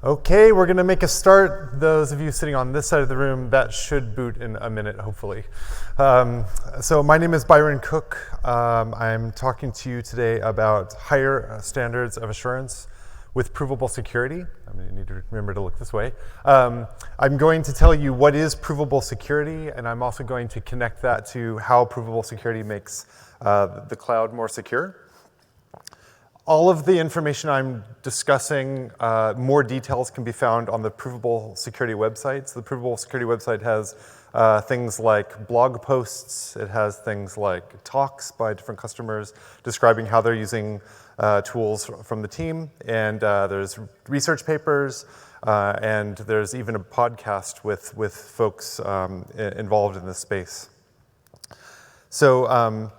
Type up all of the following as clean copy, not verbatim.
Okay, we're going to make a start. Those of you sitting on this side of the room, that should boot in a minute, hopefully. So my name is Byron Cook. I'm talking to you today about higher standards of assurance with provable security. I need to remember to look this way. I'm going to tell you what is provable security, and I'm also going to connect that to how provable security makes the cloud more secure. All of the information I'm discussing, more details can be found on the Provable Security website. So the Provable Security website has things like blog posts. It has things like talks by different customers describing how they're using tools from the team. And there's research papers, and there's even a podcast with folks involved in this space. So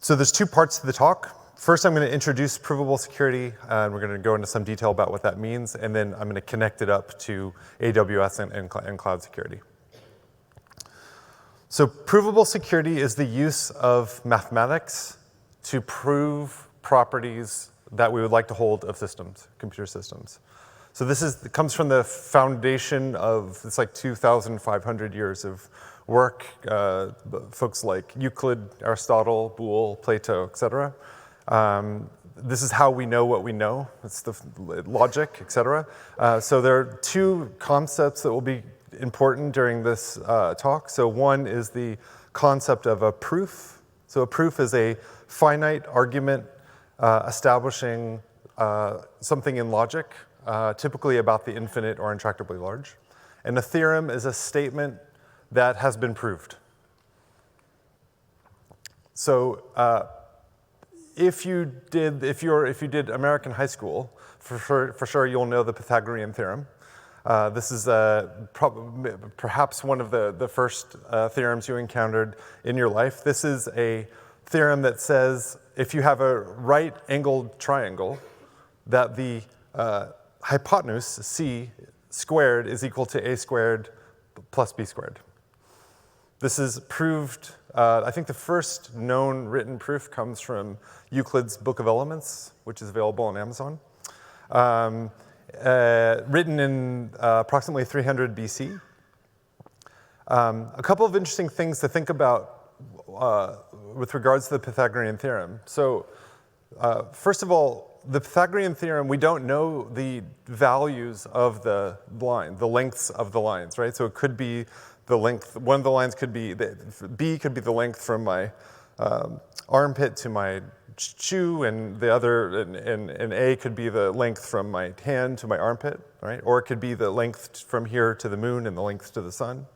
there's two parts to the talk. First, I'm going to introduce provable security, and we're going to go into some detail about what that means, and then I'm going to connect it up to AWS and cloud security. So provable security is the use of mathematics to prove properties that we would like to hold of systems, computer systems. So it comes from the foundation of, it's like 2,500 years of work, folks like Euclid, Aristotle, Boole, Plato, et cetera. This is how we know what we know. It's the logic, et cetera. So there are two concepts that will be important during this talk. So one is the concept of a proof. So a proof is a finite argument establishing something in logic, typically about the infinite or intractably large. And a theorem is a statement that has been proved. So if you did American high school, for sure you'll know the Pythagorean Theorem. This is perhaps one of the first theorems you encountered in your life. This is a theorem that says if you have a right-angled triangle, that the hypotenuse, c squared, is equal to a squared plus b squared. This is proved, I think the first known written proof comes from Euclid's Book of Elements, which is available on Amazon. Written in approximately 300 BC. A couple of interesting things to think about with regards to the Pythagorean Theorem. So first of all, the Pythagorean Theorem, we don't know the values of the lengths of the lines, right? So it could be the length, one of the lines could be, B could be the length from my armpit to my shoe, and the other, and A could be the length from my hand to my armpit, right? Or it could be the length from here to the moon and the length to the sun.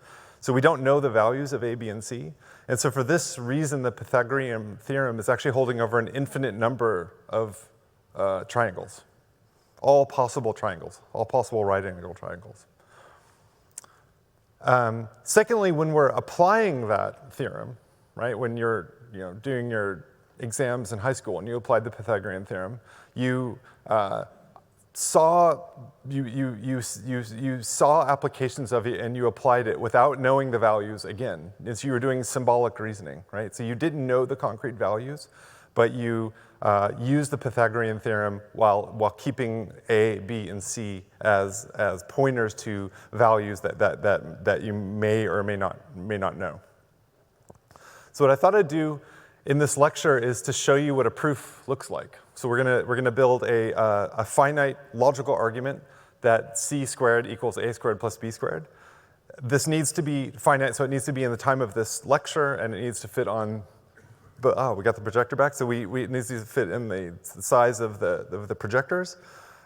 So we don't know the values of A, B, and C. And so for this reason, the Pythagorean theorem is actually holding over an infinite number of triangles. All possible triangles, all possible right-angle triangles. Secondly, when we're applying that theorem, right, when you're doing your exams in high school and you applied the Pythagorean theorem, you saw applications of it and you applied it without knowing the values again. And so you were doing symbolic reasoning, right? So you didn't know the concrete values, but you used the Pythagorean theorem while keeping A, B, and C as pointers to values that you may or may not know. So what I thought I'd do in this lecture is to show you what a proof looks like. So we're gonna build a finite logical argument that c squared equals a squared plus b squared. This needs to be finite, so it needs to be in the time of this lecture, and it needs to fit on. But we got the projector back, so it needs to fit in the size of the projectors.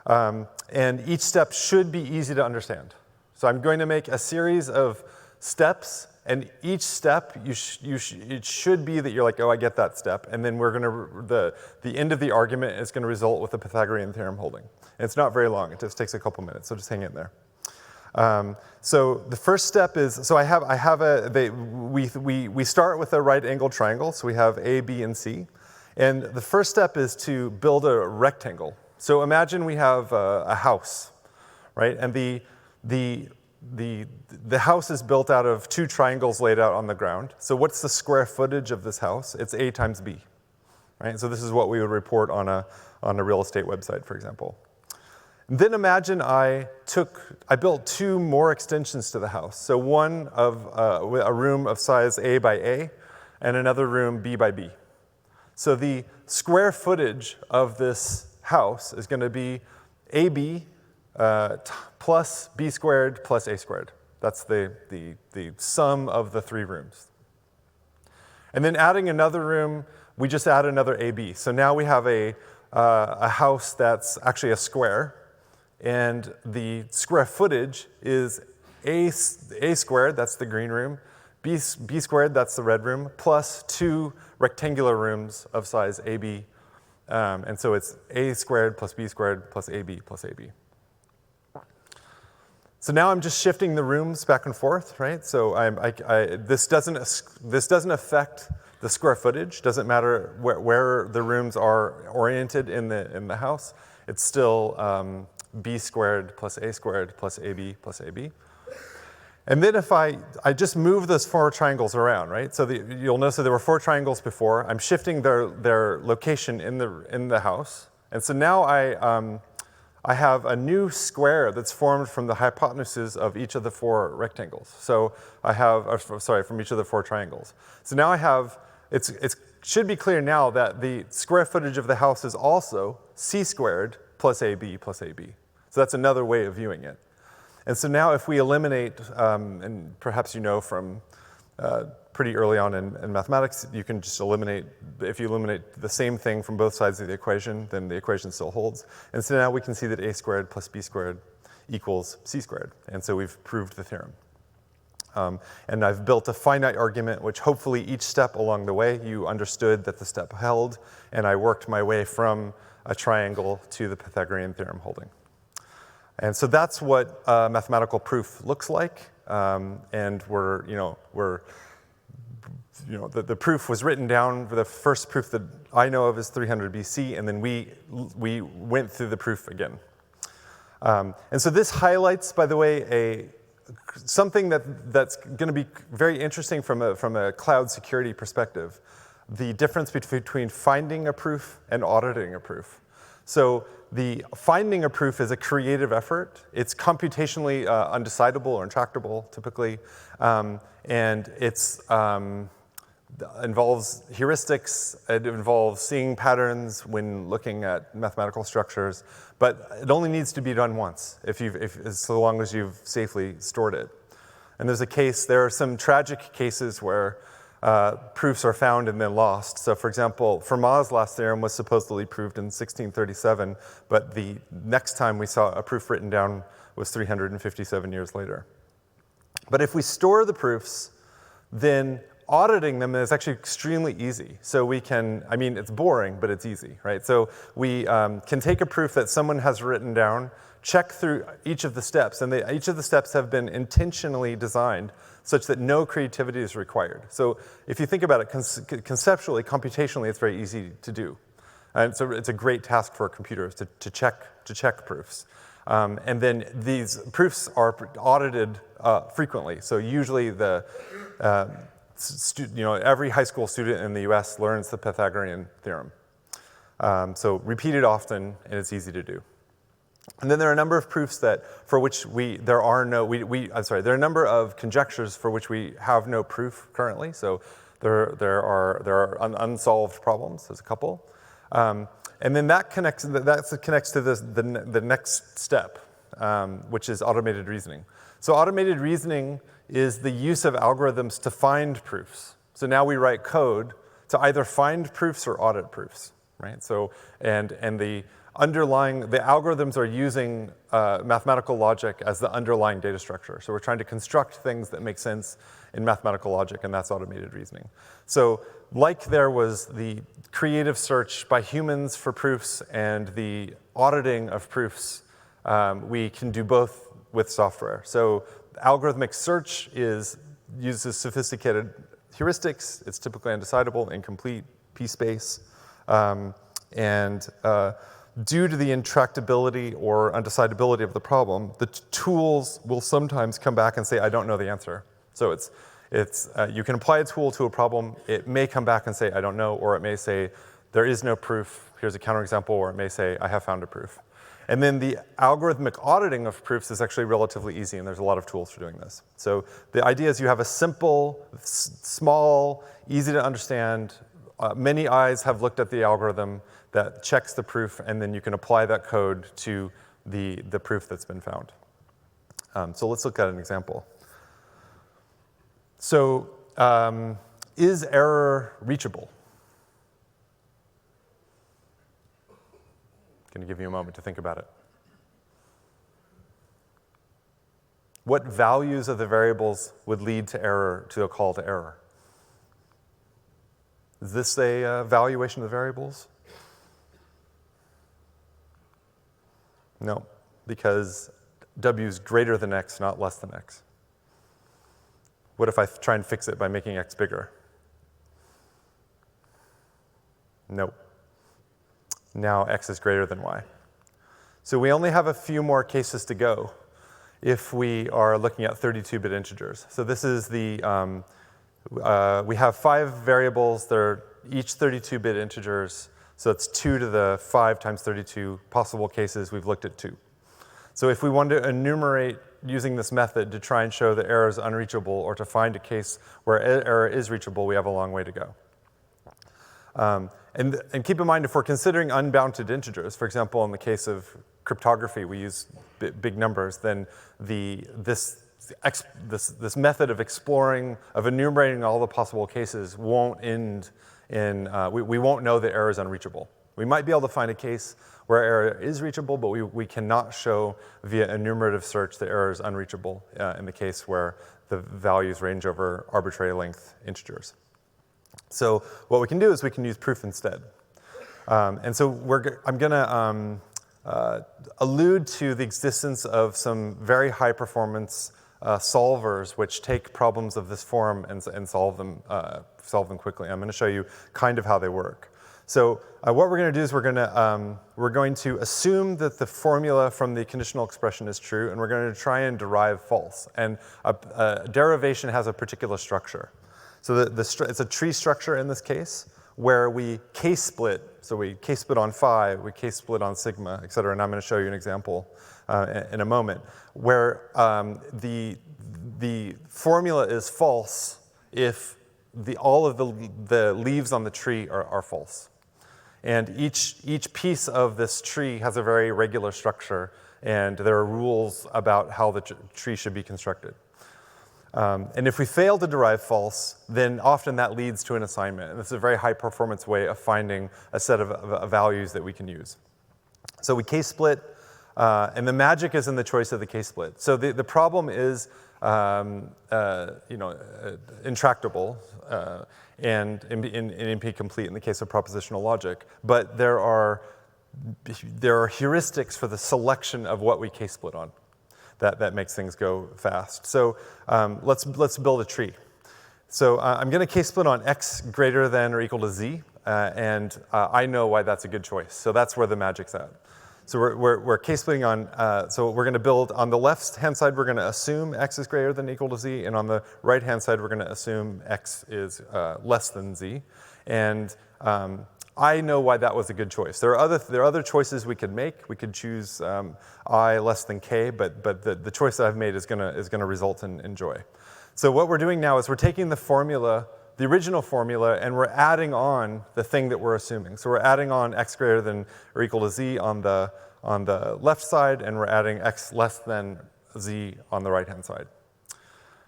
And each step should be easy to understand. So I'm going to make a series of steps, and each step, it should be that you're like, oh, I get that step. And then the end of the argument is gonna result with the Pythagorean theorem holding. And it's not very long, it just takes a couple minutes, so just hang in there. So the first step is, so we start with a right-angled triangle, so we have A, B, and C. And the first step is to build a rectangle. So imagine we have a house, right? And the house is built out of two triangles laid out on the ground. So what's the square footage of this house? It's A times B, right? So this is what we would report on a real estate website, for example. Then imagine I built 2 more extensions to the house. So one of a room of size A by A, and another room B by B. So the square footage of this house is going to be AB plus B squared plus A squared. That's the sum of the 3 rooms. And then adding another room, we just add another AB. So now we have a house that's actually a square, and the square footage is A squared, that's the green room, B squared, that's the red room, plus 2 rectangular rooms of size AB. And so it's A squared plus B squared plus AB plus AB. So now I'm just shifting the rooms back and forth, right? So this doesn't affect the square footage. Doesn't matter where the rooms are oriented in the house. It's still B squared plus A squared plus AB plus AB. And then if I just move those 4 triangles around, right? So you'll notice that there were 4 triangles before. I'm shifting their location in the house. And so now I have a new square that's formed from the hypotenuses of each of the 4 rectangles. So I have, from each of the 4 triangles. So now I have, it should be clear now that the square footage of the house is also C squared plus AB plus AB. So that's another way of viewing it. And so now if we eliminate, and perhaps you know from pretty early on in mathematics, you can just eliminate, if you eliminate the same thing from both sides of the equation, then the equation still holds. And so now we can see that A squared plus B squared equals C squared. And so we've proved the theorem. And I've built a finite argument, which hopefully each step along the way, you understood that the step held, and I worked my way from a triangle to the Pythagorean theorem holding. And so that's what mathematical proof looks like. And the proof was written down. The first proof that I know of is 300 BC, and then we went through the proof again. And so this highlights, by the way, something that's going to be very interesting from a cloud security perspective, the difference between finding a proof and auditing a proof. So the finding a proof is a creative effort. It's computationally undecidable or intractable, typically, and it's involves heuristics. It involves seeing patterns when looking at mathematical structures, but it only needs to be done once, so long as you've safely stored it. And there are some tragic cases where proofs are found and then lost. So for example, Fermat's last theorem was supposedly proved in 1637, but the next time we saw a proof written down was 357 years later. But if we store the proofs, then auditing them is actually extremely easy. So we can, it's boring, but it's easy, right? So we can take a proof that someone has written down, check through each of the steps, and each of the steps have been intentionally designed such that no creativity is required. So if you think about it conceptually, computationally, it's very easy to do. And so it's a great task for computers to check proofs. And then these proofs are audited frequently. So usually every high school student in the US learns the Pythagorean Theorem. So repeat it often, and it's easy to do. And then there are a number of proofs there are a number of conjectures for which we have no proof currently. So there are unsolved problems. There's a couple. And then that connects to the next step, which is automated reasoning. So automated reasoning is the use of algorithms to find proofs. So now we write code to either find proofs or audit proofs, right? So and the algorithms are using mathematical logic as the underlying data structure. So we're trying to construct things that make sense in mathematical logic, and that's automated reasoning. So like there was the creative search by humans for proofs and the auditing of proofs, we can do both with software. So algorithmic search uses sophisticated heuristics. It's typically undecidable, incomplete, p-space, due to the intractability or undecidability of the problem, the tools will sometimes come back and say, I don't know the answer. So you can apply a tool to a problem. It may come back and say, I don't know, or it may say, there is no proof. Here's a counterexample, or it may say, I have found a proof. And then the algorithmic auditing of proofs is actually relatively easy, and there's a lot of tools for doing this. So the idea is you have a simple, small, easy to understand, many eyes have looked at the algorithm that checks the proof, and then you can apply that code to the proof that's been found. So let's look at an example. So is error reachable? I'm going to give you a moment to think about it. What values of the variables would lead to error, to a call to error? Is this a valuation of the variables? No, because W is greater than X, not less than X. What if I try and fix it by making X bigger? Nope. Now X is greater than Y. So we only have a few more cases to go if we are looking at 32-bit integers. So this is the, we have 5 variables. They're each 32-bit integers. So it's 2 to the 5 times 32 possible cases. We've looked at 2. So if we want to enumerate using this method to try and show that error is unreachable or to find a case where error is reachable, we have a long way to go. And keep in mind, if we're considering unbounded integers, for example, in the case of cryptography, we use big numbers, then this method of exploring, of enumerating all the possible cases won't end in, we won't know that error is unreachable. We might be able to find a case where error is reachable, but we cannot show via enumerative search that error is unreachable in the case where the values range over arbitrary length integers. So what we can do is we can use proof instead. And so I'm going to allude to the existence of some very high performance solvers which take problems of this form and solve them quickly. I'm going to show you kind of how they work. So what we're going to do is we're going to assume that the formula from the conditional expression is true, and we're going to try and derive false. And a derivation has a particular structure. So it's a tree structure in this case, where we case split. So we case split on phi, we case split on sigma, et cetera. And I'm going to show you an example in a moment, where the formula is false if all of the leaves on the tree are false. And each piece of this tree has a very regular structure, and there are rules about how the tree should be constructed. And if we fail to derive false, then often that leads to an assignment. And this is a very high performance way of finding a set of values that we can use. So we case split, and the magic is in the choice of the case split. So the problem is intractable and NP-complete in the case of propositional logic. But there are heuristics for the selection of what we case split on. That makes things go fast. So let's build a tree. So I'm going to case split on x greater than or equal to z, and I know why that's a good choice. So that's where the magic's at. So we're case splitting on, so we're going to build, on the left-hand side, we're going to assume x is greater than or equal to z, and on the right-hand side, we're going to assume x is less than z. And I know why that was a good choice. There are other choices we could make. We could choose I less than k, but the choice that I've made is gonna result in joy. So what we're doing now is we're taking the formula, the original formula, and we're adding on the thing that we're assuming. So we're adding on x greater than or equal to z on the left side, and we're adding x less than z on the right-hand side.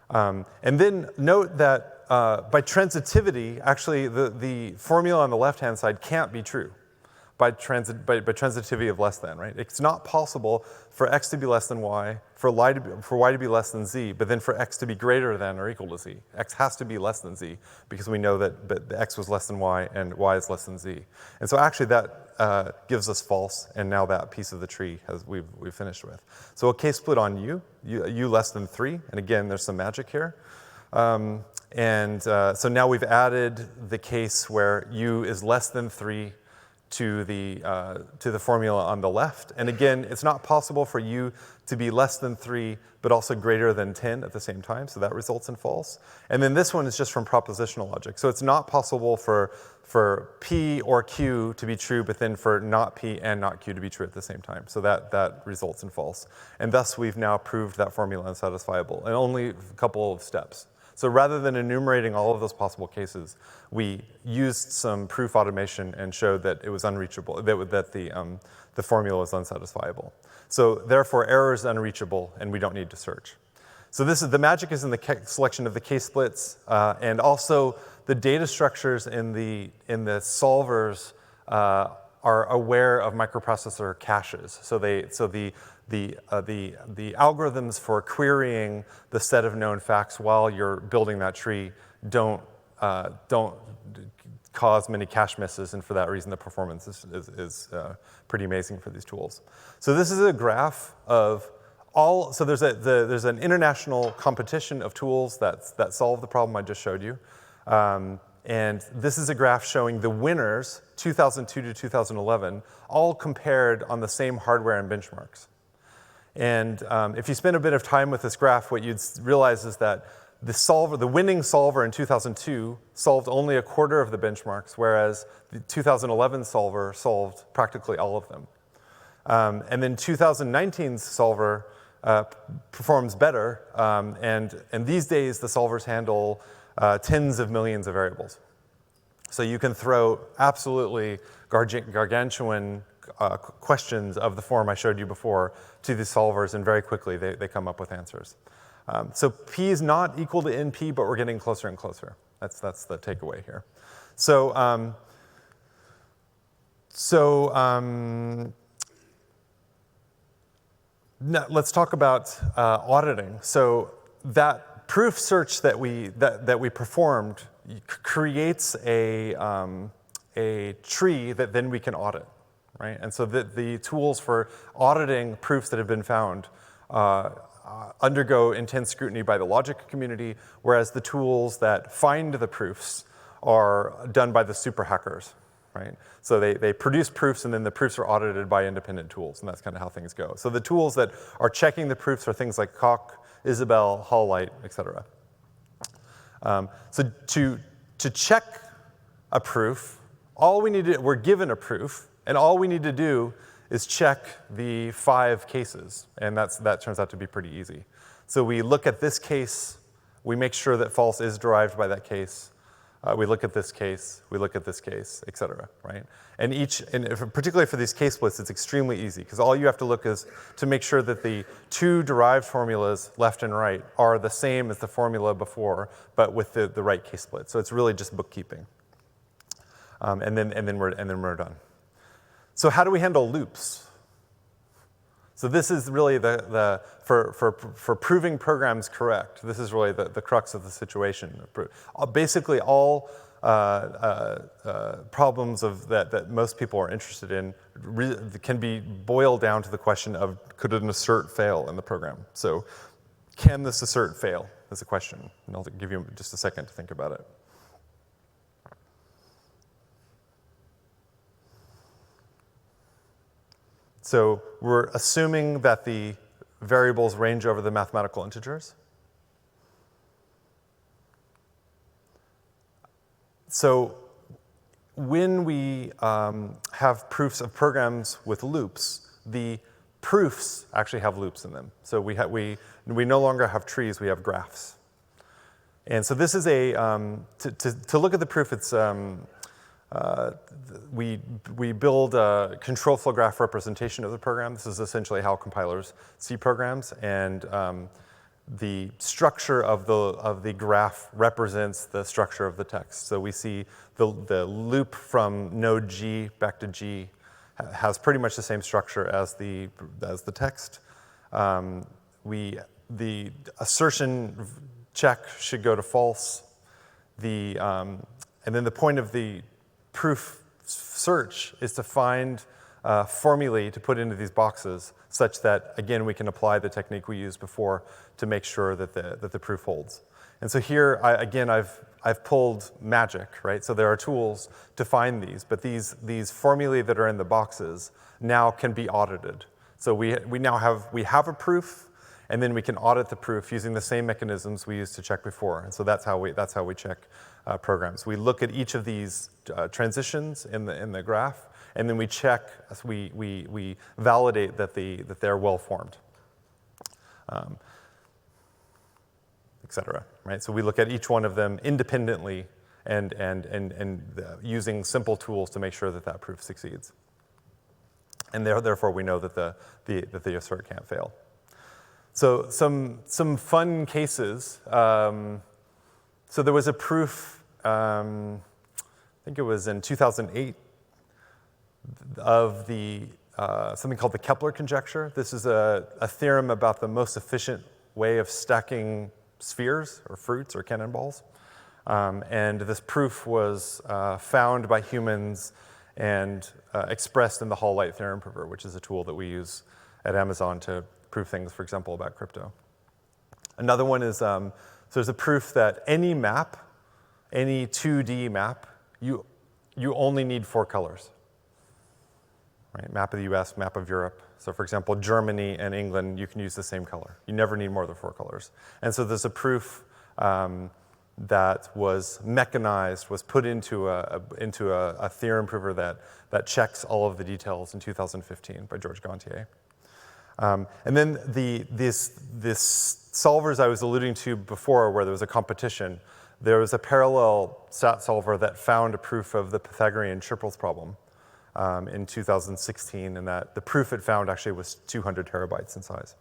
And then note that by transitivity, actually the formula on the left-hand side can't be true by transitivity of less than, right? It's not possible for x to be less than y, for y to be less than z, but then for x to be greater than or equal to z. X has to be less than z because we know that the x was less than y and y is less than z. And so actually that gives us false, and now that piece of the tree we've finished with. So a case split on u less than 3, and again, there's some magic here. So now we've added the case where u is less than 3 to the formula on the left. And again, it's not possible for u to be less than 3, but also greater than 10 at the same time, so that results in false. And then this one is just from propositional logic. So it's not possible for p or q to be true, but then for not p and not q to be true at the same time. So that results in false. And thus, we've now proved that formula unsatisfiable in only a couple of steps. So rather than enumerating all of those possible cases, we used some proof automation and showed that it was unreachable, that the formula is unsatisfiable. So therefore, error is unreachable, and we don't need to search. So the magic is in the selection of the case splits, and also the data structures in the solvers are aware of microprocessor caches. So the algorithms for querying the set of known facts while you're building that tree don't cause many cache misses, and for that reason, the performance is pretty amazing for these tools. So this is a graph of all. So there's an international competition of tools that solve the problem I just showed you, and this is a graph showing the winners, 2002 to 2011, all compared on the same hardware and benchmarks. And if you spend a bit of time with this graph, what you'd realize is that the winning solver in 2002 solved only a quarter of the benchmarks, whereas the 2011 solver solved practically all of them. And then 2019's solver performs better, and these days the solvers handle tens of millions of variables. So you can throw absolutely gargantuan questions of the form I showed you before to the solvers, and very quickly they come up with answers. So p is not equal to np, but we're getting closer and closer. That's the takeaway here. So now let's talk about auditing. So that proof search that we performed creates a tree that then we can audit, right? And so the tools for auditing proofs that have been found undergo intense scrutiny by the logic community, whereas the tools that find the proofs are done by the super hackers, right? So they produce proofs, and then the proofs are audited by independent tools, and that's kind of how things go. So the tools that are checking the proofs are things like Coq, Isabelle, Hall-Light, et cetera. So to check a proof, we're given a proof, and all we need to do is check the 5 cases, and that turns out to be pretty easy. So we look at this case, we make sure that false is derived by that case, we look at this case, we look at this case, et cetera, right? And particularly for these case splits, it's extremely easy, because all you have to look is to make sure that the 2 derived formulas, left and right, are the same as the formula before, but with the right case split. So it's really just bookkeeping. And then we're done. So how do we handle loops? So this is really for proving programs correct. This is really the crux of the situation. Basically, all problems that most people are interested in can be boiled down to the question of, could an assert fail in the program? So can this assert fail is the question. And I'll give you just a second to think about it. So we're assuming that the variables range over the mathematical integers. So when we have proofs of programs with loops, the proofs actually have loops in them. So we no longer have trees, we have graphs. And so this is to look at the proof, it's we build a control flow graph representation of the program. This is essentially how compilers see programs, and the structure of the graph represents the structure of the text. So we see the loop from node G back to G has pretty much the same structure as the text. The assertion check should go to false. And then the point of the proof search is to find formulae to put into these boxes, such that, again, we can apply the technique we used before to make sure that the proof holds. And so here, I've I've pulled magic, right? So there are tools to find these, but these formulae that are in the boxes now can be audited. So we have a proof, and then we can audit the proof using the same mechanisms we used to check before. And so that's how we check programs. We look at each of these transitions in the graph, and then we check, we validate that they're well formed, et cetera. Right? So we look at each one of them independently and using simple tools to make sure that proof succeeds. And therefore we know that the assert can't fail. So some fun cases. So there was a proof, I think it was in 2008, of something called the Kepler conjecture. This is a theorem about the most efficient way of stacking spheres or fruits or cannonballs. And this proof was found by humans and expressed in the Hall-Light theorem prover, which is a tool that we use at Amazon to prove things, for example, about crypto. Another one is, so there's a proof that any map, any 2D map, you only need 4 colors. Right? Map of the US, map of Europe. So for example, Germany and England, you can use the same color. You never need more than 4 colors. And so there's a proof that was mechanized, was put into a theorem prover that checks all of the details in 2015 by George Gontier. And then this solvers I was alluding to before, where there was a competition, there was a parallel stat solver that found a proof of the Pythagorean triples problem in 2016, and that the proof it found actually was 200 terabytes in size.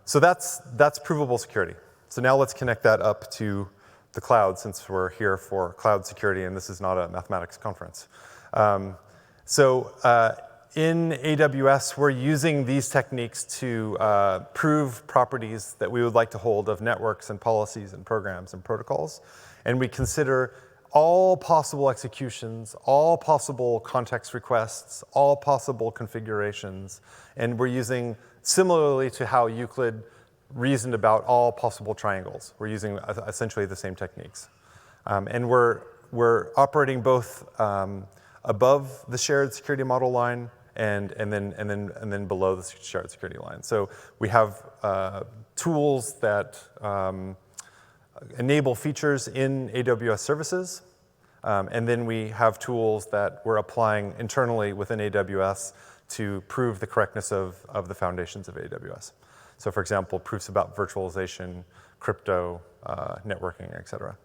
So that's provable security. So now let's connect that up to the cloud, since we're here for cloud security and this is not a mathematics conference. In AWS, we're using these techniques to prove properties that we would like to hold of networks and policies and programs and protocols. And we consider all possible executions, all possible context requests, all possible configurations. And we're using, similarly to how Euclid reasoned about all possible triangles, we're using essentially the same techniques. And we're operating both above the shared security model line and then below the shared security line. So we have tools that enable features in AWS services, and then we have tools that we're applying internally within AWS to prove the correctness of the foundations of AWS. So for example, proofs about virtualization, crypto, networking, et cetera.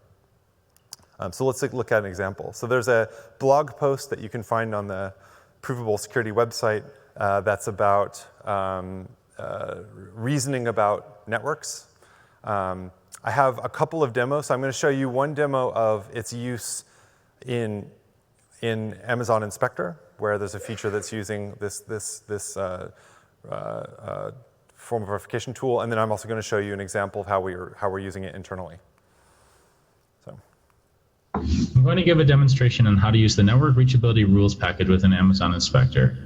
So let's look at an example. So there's a blog post that you can find on the Provable Security website that's about reasoning about networks. I have a couple of demos. So I'm going to show you one demo of its use in Amazon Inspector, where there's a feature that's using this form verification tool, and then I'm also going to show you an example of how we're using it internally. So. I'm going to give a demonstration on how to use the Network Reachability Rules package within Amazon Inspector.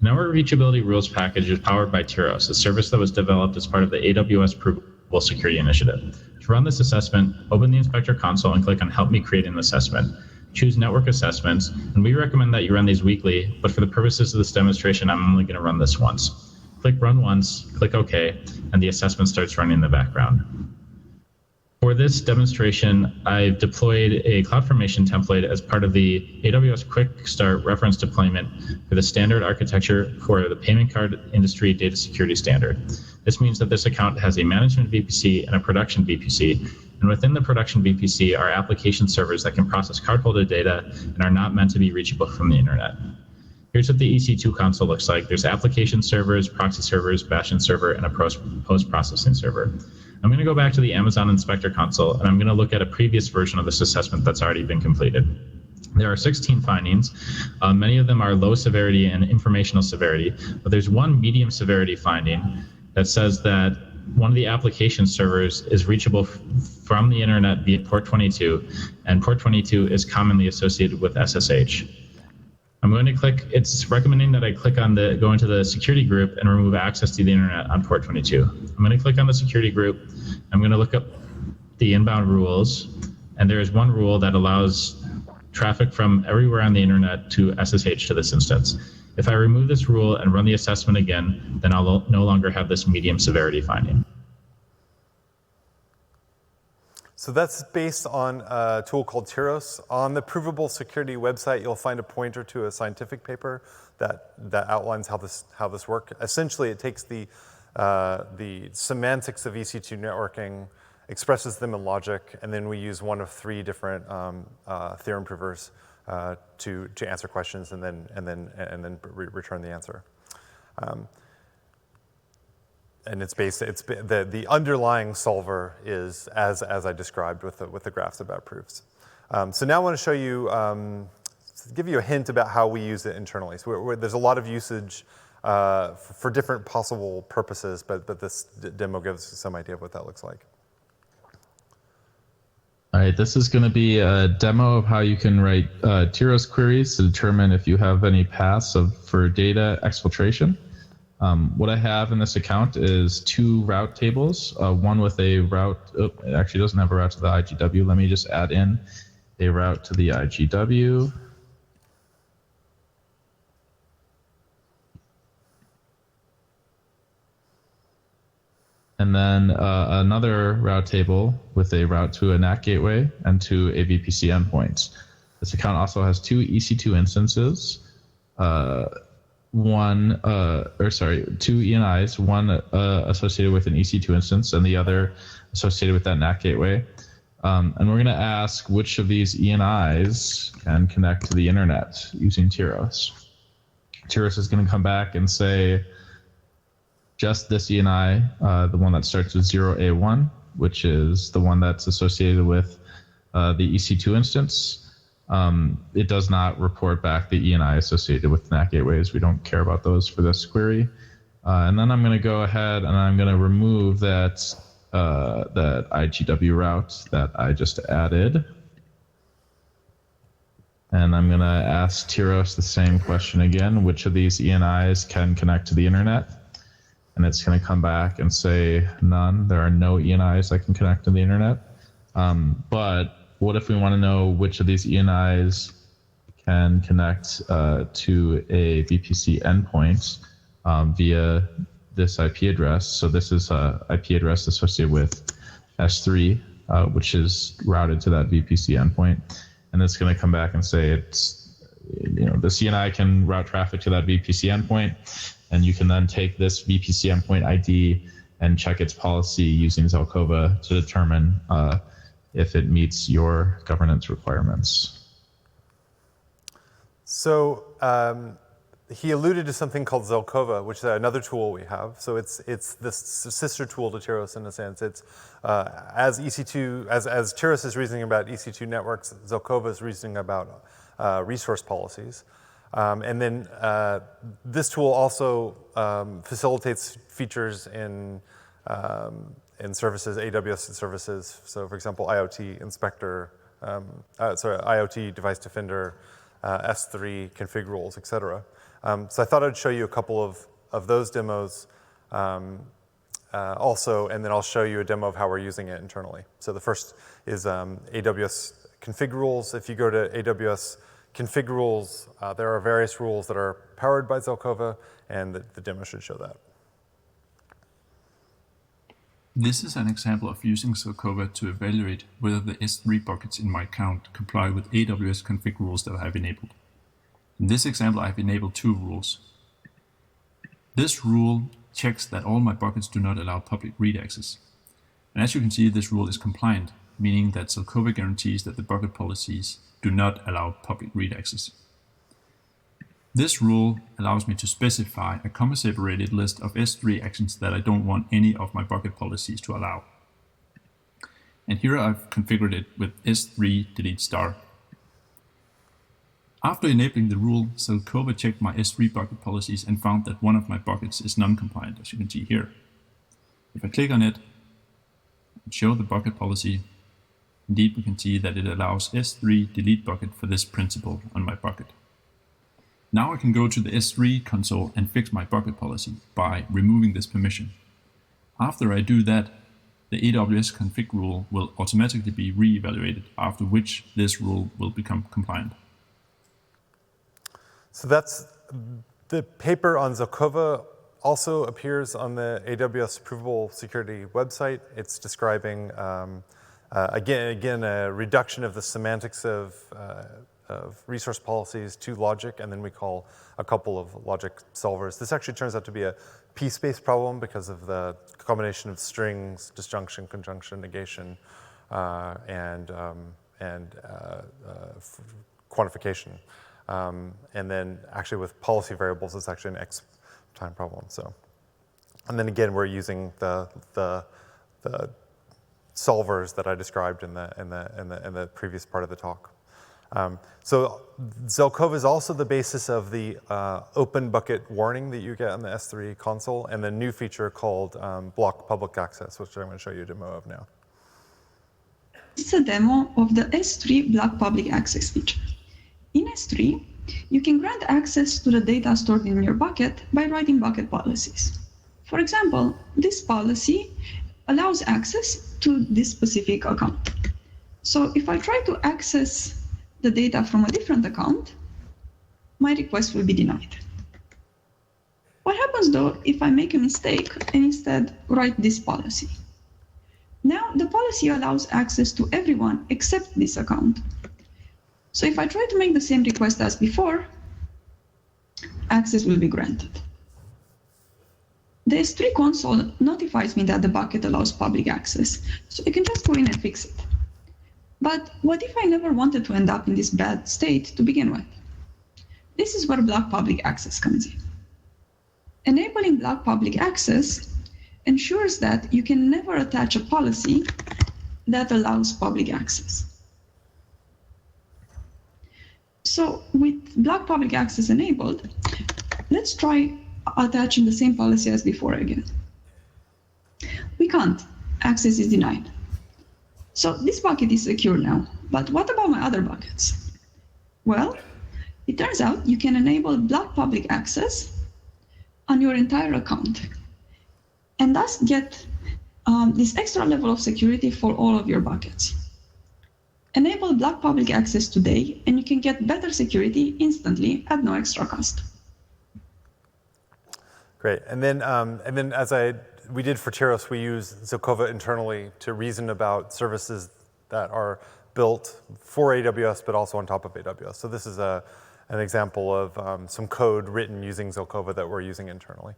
The Network Reachability Rules package is powered by Tiros, a service that was developed as part of the AWS Provable Security initiative. To run this assessment, open the Inspector console and click on Help Me Create an Assessment. Choose Network Assessments, and we recommend that you run these weekly, but for the purposes of this demonstration, I'm only going to run this once. Click Run Once, click OK, and the assessment starts running in the background. For this demonstration, I've deployed a CloudFormation template as part of the AWS Quick Start reference deployment for the standard architecture for the payment card industry data security standard. This means that this account has a management VPC and a production VPC. And within the production VPC are application servers that can process cardholder data and are not meant to be reachable from the internet. Here's what the EC2 console looks like. There's application servers, proxy servers, bastion server, and a post-processing server. I'm going to go back to the Amazon Inspector console, and I'm going to look at a previous version of this assessment that's already been completed. There are 16 findings. Many of them are low severity and informational severity, but there's one medium severity finding that says that one of the application servers is reachable from the internet via port 22, and port 22 is commonly associated with SSH. I'm going to click, it's recommending that I click on go into the security group and remove access to the internet on port 22. I'm going to click on the security group. I'm going to look up the inbound rules, and there is one rule that allows traffic from everywhere on the internet to SSH to this instance. If I remove this rule and run the assessment again, then I'll no longer have this medium severity finding. So that's based on a tool called Tiros. On the Provable Security website, you'll find a pointer to a scientific paper that outlines how this works. Essentially, it takes the semantics of EC2 networking, expresses them in logic, and then we use one of 3 different theorem provers to answer questions and then return the answer. And the underlying solver is as I described with the graphs about proofs. So now I want to show you, give you a hint about how we use it internally. So there's a lot of usage for different possible purposes, but this demo gives us some idea of what that looks like. All right, this is going to be a demo of how you can write Tiros queries to determine if you have any paths for data exfiltration. What I have in this account is 2 route tables, one with a route, it actually doesn't have a route to the IGW. Let me just add in a route to the IGW. And then another route table with a route to a NAT gateway and to a VPC endpoints. This account also has 2 EC2 instances, 2 ENIs, one associated with an EC2 instance and the other associated with that NAT gateway. And we're going to ask which of these ENIs can connect to the internet using Tiros. Tiros is going to come back and say, just this ENI, the one that starts with 0A1, which is the one that's associated with the EC2 instance. It does not report back the ENI associated with NAT gateways. We don't care about those for this query. And then I'm going to go ahead and I'm going to remove that IGW route that I just added. And I'm going to ask Tiros the same question again, which of these ENIs can connect to the internet? And it's going to come back and say none. There are no ENIs that can connect to the internet. But what if we want to know which of these ENIs can connect to a VPC endpoint via this IP address? So this is an IP address associated with S3, which is routed to that VPC endpoint. And it's going to come back and say the CNI can route traffic to that VPC endpoint. And you can then take this VPC endpoint ID and check its policy using Zellakova to determine if it meets your governance requirements. So he alluded to something called Zellakova, which is another tool we have. So it's this sister tool to Tiros in a sense. It's as Tiros is reasoning about EC2 networks, Zellakova is reasoning about resource policies. And then this tool also facilitates features in services, AWS services. So, for example, IoT Inspector, IoT Device Defender, S3 config rules, et cetera. So I thought I'd show you a couple of those demos also, and then I'll show you a demo of how we're using it internally. So the first is AWS config rules. If you go to AWS config rules, there are various rules that are powered by Zellakova, and the demo should show that. This is an example of using Zellakova to evaluate whether the S3 buckets in my account comply with AWS config rules that I have enabled. In this example, I have enabled 2 rules. This rule checks that all my buckets do not allow public read access. And as you can see, this rule is compliant, meaning that Zellakova guarantees that the bucket policies do not allow public read access. This rule allows me to specify a comma-separated list of S3 actions that I don't want any of my bucket policies to allow. And here I've configured it with S3 delete star. After enabling the rule, Zellakova checked my S3 bucket policies and found that one of my buckets is non-compliant, as you can see here. If I click on it and show the bucket policy, indeed we can see that it allows S3 delete bucket for this principal on my bucket. Now I can go to the S3 console and fix my bucket policy by removing this permission. After I do that, the AWS config rule will automatically be re-evaluated, after which this rule will become compliant. So that's the paper on Zelkova also appears on the AWS Provable Security website. It's describing, again, a reduction of the semantics of resource policies to logic, and then we call a couple of logic solvers. This actually turns out to be a p-space problem because of the combination of strings, disjunction, conjunction, negation, and quantification. And then actually with policy variables, it's actually an X time problem. So, and then again, we're using the solvers that I described in the previous part of the talk. So Zellakova is also the basis of the open bucket warning that you get on the S3 console, and the new feature called block public access, which I'm going to show you a demo of now. This is a demo of the S3 block public access feature. In S3, you can grant access to the data stored in your bucket by writing bucket policies. For example, this policy allows access to this specific account. So if I try to access the data from a different account, my request will be denied. What happens though if I make a mistake and instead write this policy? Now the policy allows access to everyone except this account. So if I try to make the same request as before, access will be granted. The S3 console notifies me that the bucket allows public access, so I can just go in and fix it. But what if I never wanted to end up in this bad state to begin with? This is where block public access comes in. Enabling block public access ensures that you can never attach a policy that allows public access. So with block public access enabled, let's try attaching the same policy as before again. We can't. Access is denied. So this bucket is secure now, but what about my other buckets? Well, it turns out you can enable block public access on your entire account and thus get this extra level of security for all of your buckets. Enable block public access today and you can get better security instantly at no extra cost. Great, and then as we did for Tiros, we use Zelkova internally to reason about services that are built for AWS, but also on top of AWS. So this is an example of some code written using Zelkova that we're using internally.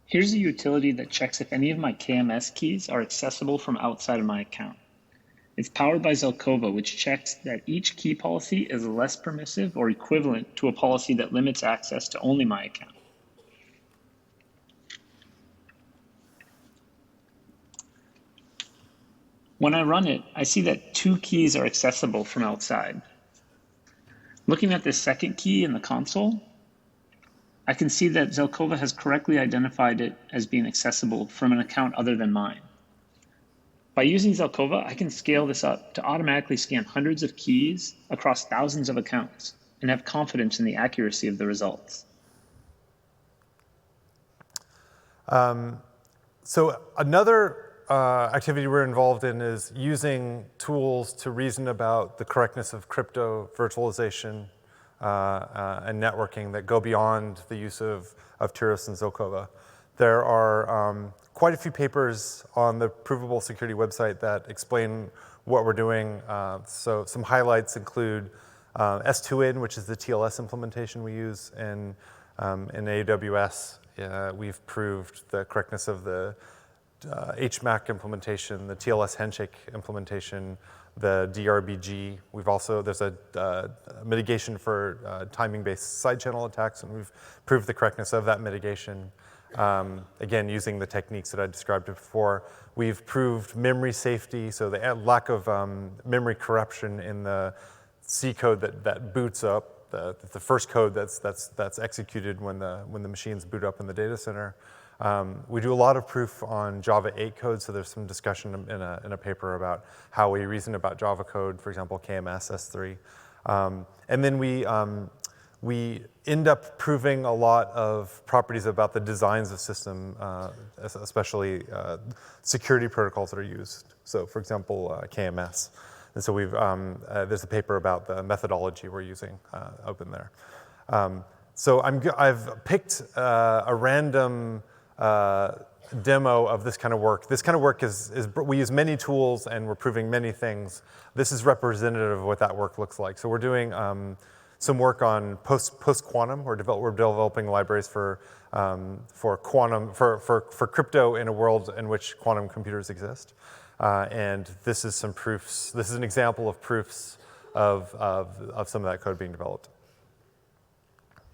Here's a utility that checks if any of my KMS keys are accessible from outside of my account. It's powered by Zellakova, which checks that each key policy is less permissive or equivalent to a policy that limits access to only my account. When I run it, I see that 2 keys are accessible from outside. Looking at this second key in the console, I can see that Zellakova has correctly identified it as being accessible from an account other than mine. By using Zellakova, I can scale this up to automatically scan hundreds of keys across thousands of accounts and have confidence in the accuracy of the results. So another activity we're involved in is using tools to reason about the correctness of crypto virtualization and networking that go beyond the use of Tiros and Zelkova. There are quite a few papers on the Provable Security website that explain what we're doing. So some highlights include S2In, which is the TLS implementation we use in AWS. We've proved the correctness of the HMAC implementation, the TLS handshake implementation, the DRBG. There's a mitigation for timing-based side channel attacks, and we've proved the correctness of that mitigation. Again, using the techniques that I described before. We've proved memory safety, so the lack of memory corruption in the C code that boots up, the first code that's executed when the machines boot up in the data center. We do a lot of proof on Java 8 code, so there's some discussion in a paper about how we reason about Java code, for example, KMS, S3. And then we end up proving a lot of properties about the designs of system, especially security protocols that are used. So for example, KMS. And so there's a paper about the methodology we're using open there. So I've picked a random demo of this kind of work. This kind of work we use many tools and we're proving many things. This is representative of what that work looks like. So we're doing some work on post-quantum. We're developing libraries for crypto in a world in which quantum computers exist. And this is some proofs. This is an example of proofs of some of that code being developed.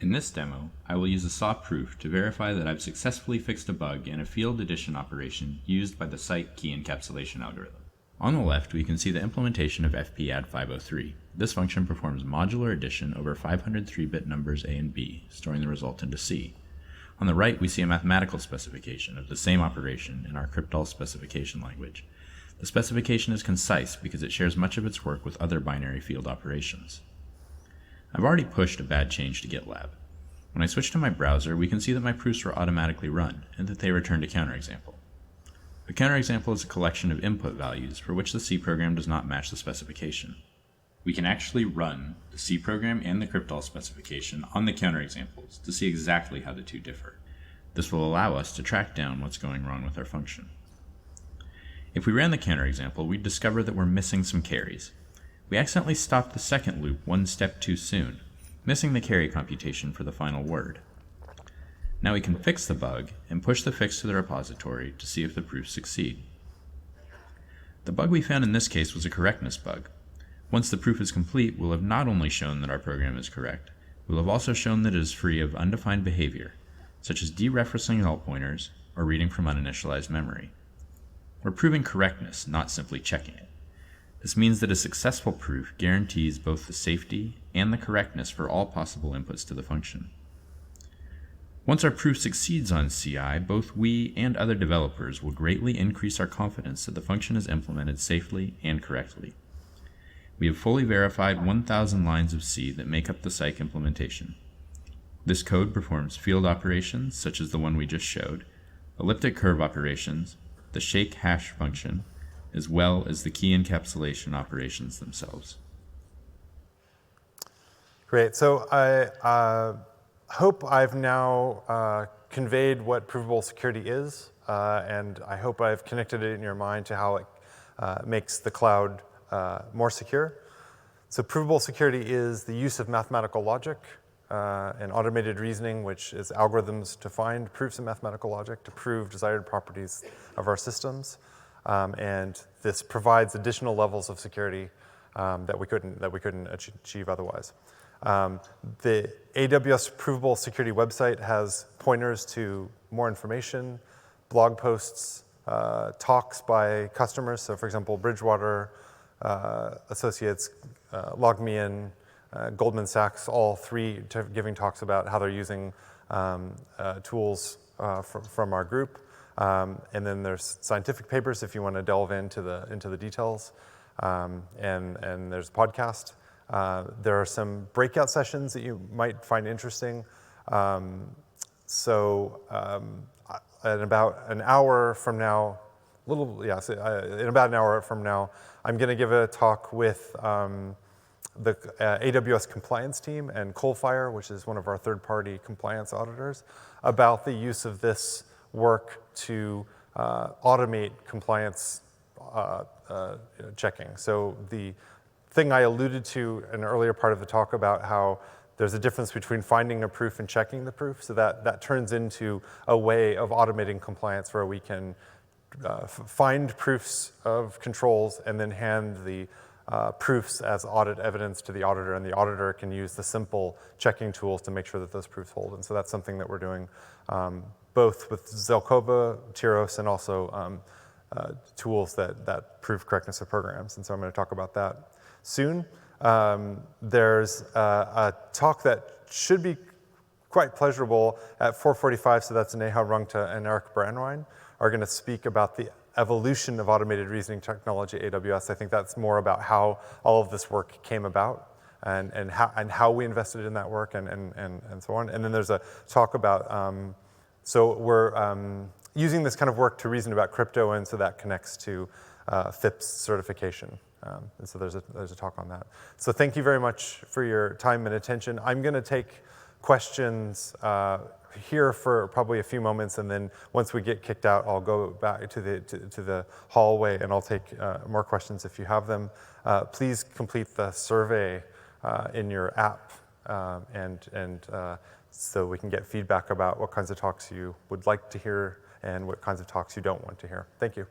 In this demo, I will use a SAW proof to verify that I've successfully fixed a bug in a field addition operation used by the site key encapsulation algorithm. On the left, we can see the implementation of fpadd 503. This function performs modular addition over 503-bit numbers A and B, storing the result into C. On the right, we see a mathematical specification of the same operation in our cryptol specification language. The specification is concise because it shares much of its work with other binary field operations. I've already pushed a bad change to GitLab. When I switch to my browser, we can see that my proofs were automatically run and that they returned a counterexample. A counterexample is a collection of input values for which the C program does not match the specification. We can actually run the C program and the cryptol specification on the counterexamples to see exactly how the two differ. This will allow us to track down what's going wrong with our function. If we ran the counterexample, we'd discover that we're missing some carries. We accidentally stopped the second loop one step too soon, missing the carry computation for the final word. Now we can fix the bug and push the fix to the repository to see if the proofs succeed. The bug we found in this case was a correctness bug. Once the proof is complete, we'll have not only shown that our program is correct, we'll have also shown that it is free of undefined behavior, such as dereferencing null pointers or reading from uninitialized memory. We're proving correctness, not simply checking it. This means that a successful proof guarantees both the safety and the correctness for all possible inputs to the function. Once our proof succeeds on CI, both we and other developers will greatly increase our confidence that the function is implemented safely and correctly. We have fully verified 1,000 lines of C that make up the Cyc implementation. This code performs field operations, such as the one we just showed, elliptic curve operations, the shake hash function, as well as the key encapsulation operations themselves. Great. So I hope I've now conveyed what Provable Security is, and I hope I've connected it in your mind to how it makes the cloud more secure. So Provable Security is the use of mathematical logic and automated reasoning, which is algorithms to find proofs in mathematical logic to prove desired properties of our systems. And this provides additional levels of security that we couldn't achieve otherwise. The AWS Provable Security website has pointers to more information, blog posts, talks by customers. So for example, Bridgewater Associates, LogMeIn, Goldman Sachs, all three giving talks about how they're using tools from our group. And then there's scientific papers if you want to delve into the details. And there's a podcast. There are some breakout sessions that you might find interesting. In about an hour from now, in about an hour from now, I'm going to give a talk with the AWS compliance team and Coalfire, which is one of our third-party compliance auditors, about the use of this work to automate compliance checking. So the thing I alluded to in an earlier part of the talk about how there's a difference between finding a proof and checking the proof, so that turns into a way of automating compliance where we can find proofs of controls and then hand the proofs as audit evidence to the auditor, and the auditor can use the simple checking tools to make sure that those proofs hold. And so that's something that we're doing both with Zellakova, Tiros, and also tools that prove correctness of programs. And so I'm going to talk about that soon. There's a talk that should be quite pleasurable at 4:45, so that's Neha Rungta and Eric Brandwein are going to speak about the evolution of automated reasoning technology at AWS. I think that's more about how all of this work came about. and how we invested in that work and so on. And then there's a talk about, so we're using this kind of work to reason about crypto, and so that connects to FIPS certification. And so there's a talk on that. So thank you very much for your time and attention. I'm going to take questions here for probably a few moments, and then once we get kicked out, I'll go back to the hallway, and I'll take more questions if you have them. Please complete the survey in your app, and so we can get feedback about what kinds of talks you would like to hear and what kinds of talks you don't want to hear. Thank you.